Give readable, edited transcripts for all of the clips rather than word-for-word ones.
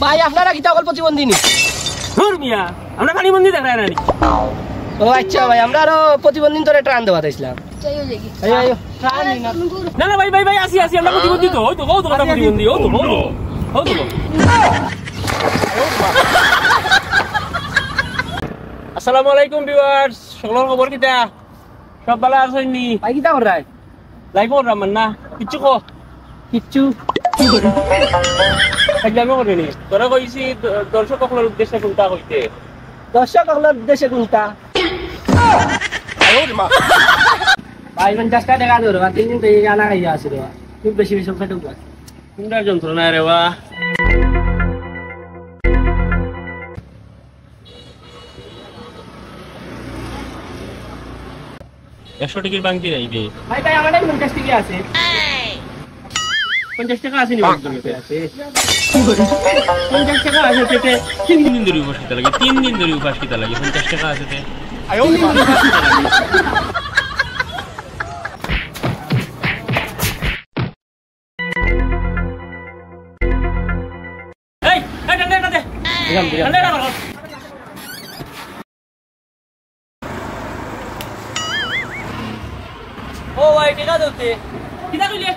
ভাই আপনারা কি তাকল প্রতিবন্ধী নি? ধুর মিয়া আমরা খালি বন্ধি দেখায় না। ও আচ্ছা ভাই আমরা আরো প্রতিবন্ধী তোরে ট্রান দেওয়া চাইছিলাম। চাইও দেখি আইও আইও ট্রান নি না। না না ভাই ভাই ভাই আসি আসি আমরা প্রতিবন্ধী তো। ওই তো কথা প্রতিবন্ধী। ও তো আসসালামু আলাইকুম ভিউয়ার্স, সকলের খবর কিটা? সব ভালো আছেন নি? ভাই কি তাকল রাই? লাইভ ওর রামান না কিচ্ছু কো কিচ্ছু একদমই করেনি। তোরা কইছি দর্শক সকলের উদ্দেশ্যে কোনটা কইতে? দর্শক হলো দেশে কোনটা? ভাই 50 টাকা দেখা ধরো, 3 দিন থেকে গানা খাইয়া আছে রে। খুব বেশি বেশি খেতে উঠা। কোনটার যন্ত্রণা রে বা? একশো টিকিট বাংতি নাই রে ভাই ভাই আমাদের 50 টাকা আছে। 50 টাকা আছে নি বলতে আছে। 50 টাকা আছে সেতে 3 দিন ধরে উপাস খেতে লাগে। 3 দিন ধরে উপাস খেতে লাগে 50 টাকা আছে তে। এই এই ডান্ডা দে। ডান্ডা করো। ও ভাই টাকা দউতে কিটা কইলে?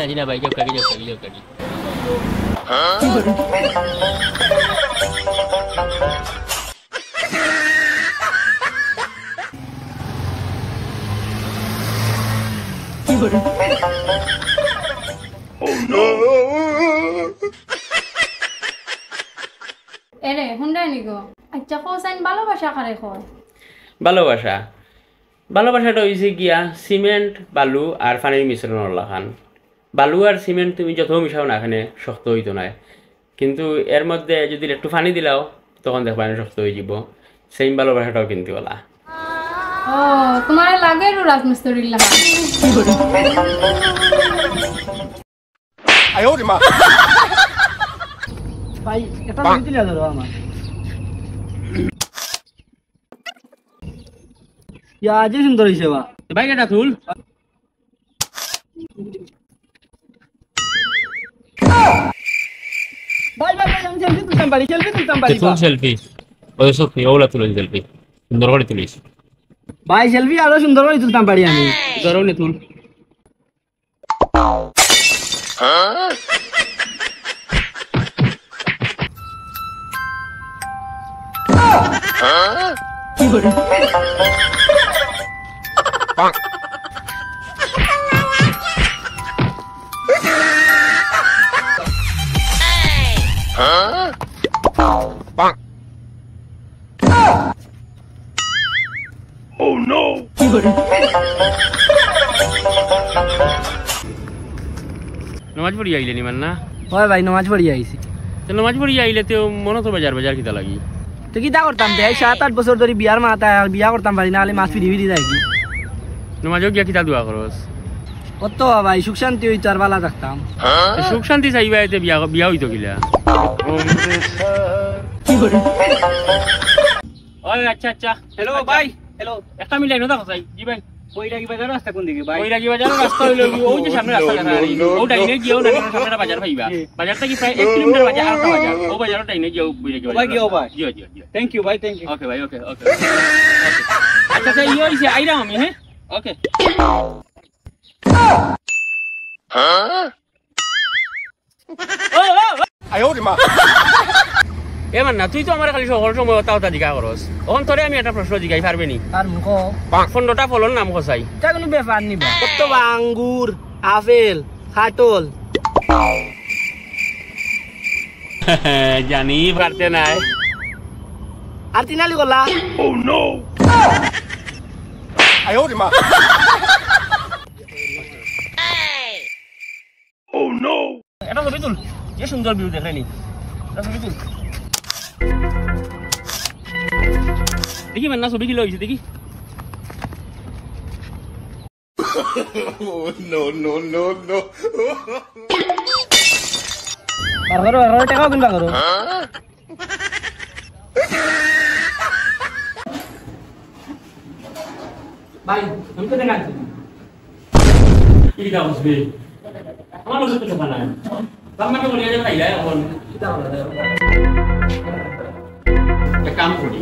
জিনা ভাই কেউ কাকি এরে হুন্ডাই নিগো আচ্ছা কোসাইন ভালোবাসা কারে কয়? ভালোবাসাটা হয়েছে গিয়া সিমেন্ট বালু আর পানির মিশ্রণ লাগান। বালু আর সিমেন্ট তুমি যত মিশাও না এখানে শক্ত হইতো না, কিন্তু এর মধ্যে যদি একটু পানি দিলাও তখন দেখবা শক্ত হয়ে যাব। সেম ভালোবাসাটাও কিন্তু ওলা। ও তোমার লাগে রাজমিস্ত্রির লাগা। ভাই এটা দিলে ধরো আমার। ইয়া যে সুন্দর হইছে বা। ভাই এটা তুল। ভাই ভাই আমি সেলফি তুলতাম পারি তুল সেলফি। ওই সব ওলা তুল সেলফি। সুন্দর করে তুলিস। ভাই সেলফি আরো সুন্দর করে তুলতাম পারি আমি। ধরো নে তুল। কি করে? Oh no! কি করে? নামাজ পড়ি আইলে নি মান না? হয় ভাই নামাজ পড়ি আইছি। তো নামাজ পড়ি আইলে তো মনে তো বাজার কিতা লাগি। তো কি তা করতাম তে 7-8 বছর ধরে বিয়ার মাথা আর বিয়া করতাম পারি না, আলে মাছ ফিরি যাই কি। নামাজও গিয়া কিতা দোয়া করস? কত ভাই সুখ শান্তি হইতো আর ভালো থাকতাম। সুখ শান্তি চাইবা এতে বিয়া হইতো কিলা। কি করে? ওই আচ্ছা হ্যালো ভাই হ্যালো একটা মিলাই নতা কথাই জি ভাই। বইরাগি বাজার রাস্তা কোন দিকে ভাই? বইরাগি বাজার রাস্তা হইলো ওই যে সামনে রাস্তা কাটা আর ওই ডাইনে গিয়েও না সামনে বাজার পাইবা। বাজারটা কি প্রায় 1 কিলোমিটার বাজার আর বাজার। ও বাজারটা ডাইনে গিয়েও বইরাগি বাজার। ভাই গিয়েও ভাই। জি থ্যাংক ইউ ভাই, থ্যাংক ইউ। ওকে ভাই ওকে আচ্ছা তাই ইয়ে হইছে আইরাম আমি হ্যাঁ ওকে। এমন না তুই তো আমার খালি সকল সময় তাওতা জিজ্ঞা করস। এখন তোরে আমি একটা প্রশ্ন জিজ্ঞাই পারবে নি? আর মুখ 15টা ফলন নাম কসাই। এটা কোনো ব্যাপার নিবা। কত আঙ্গুর, আপেল, কাটল। জানি পারতে নাই। আর তিনালি গলা। ও নো আয় ওরে মা। ও নো এটা ছবি তুল। কি সুন্দর ভিউ দেখেনি। এটা ছবি তুল। দেখি মান্না ছবি কি লইছে দেখি। no. Baru tengok kan baru. Baik, nanti dengan. Ini kau sih. Mana lu tuh kemana? Lama kau lihat aja ya, এক কাম করি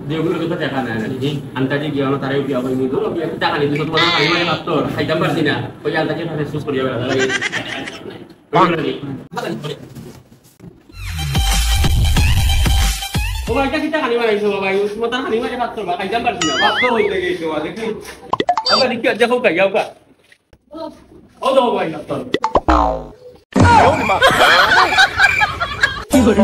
যেগুলোকে তো দেখা নেয় না আন্তাজি গিয়ে তারাই বিয়া করে নিয়ে গেল বিয়া টাকা নিয়ে দিল তোমার আমি মানে মাত্র খাইতাম পারছি না ওই আন্তাজি সাথে সুস করিয়া বেড়া ও ভাই কি টাকা নিয়ে আইছো ভাই তোমার টাকা নিয়ে মাত্র খাইতাম পারছি না বাধ্য হইতে গেছো দেখি আমরা দেখি দেখো কাইয়াও কা ও তো ভাই মাত্র কি করে